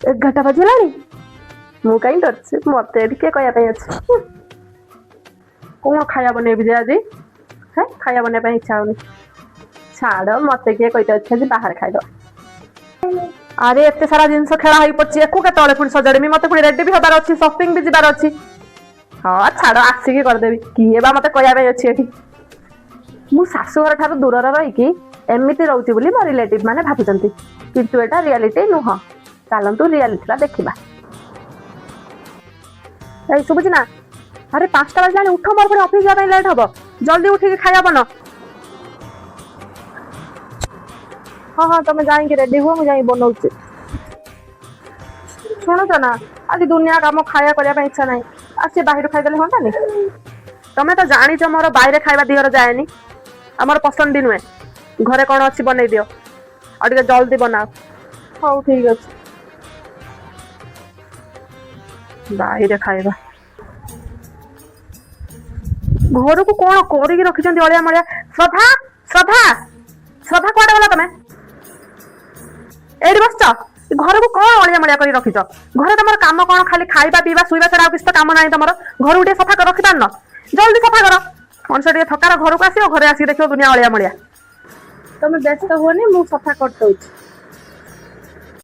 एगारटा बजला मु कहीं डरছি मत किए कहवाई अच्छे कौन खाया बनैबी जे आज है खाया बनवा इच्छा होनी छाड़ मत किए कहते अच्छे बाहर खाइद अरे एत सारा जिनस खेला हो पड़ी एकू के पुणी सजाड़ी मत पुणी रेडी भी हबार अच्छी शॉपिंग भी जबार अच्छी हाँ छाड़ आसिकी करदेवी किए बा मत कहवाई अच्छी एठी मु शाशुघर ठार दूर रही एमती रोची बोली मो रिलेटिव माने भाबुचंती किंतु एटा रियलिटी नुह चलतु रियलिटी देखा शुभुची ना अरे 5टा बजला उठ मोर पुणी ऑफिस जाए लेट हम जल्दी उठिक खाया बन हाँ हाँ तुम जाइए रेडी हुआ मुझे बनाऊे शुणुच ना आज दुनिया कम खाया करने इच्छा ना आज से बाहर खाईदे हाँ नहीं तुम तो जाच मोर बाहर खाଇବା दिहर जाएनि आमर पसंद भी नुहे घरे कौन अच्छी बनई दियो और जल्दी बनाओ हाँ ठीक अच्छे बाहर खाଇବା घर को कौन कर रखिंट अलिया मलिया श्रद्धा श्रद्धा श्रद्धा कौन गला तुम एठी बस घर को कौन अलिया मलिया कर रखिच घर तुम कम कौन खाली खाଇବା पीवा शुवा छड़ा किसी तो कम ना तुम घर को सफा कर रखी पार जल्दी सफा कर मनुष्य टे थकार घर को आस घरे आसिक देखो दुनिया अलिया मलिया तुम व्यस्त हुए मुझे सफा कर दौर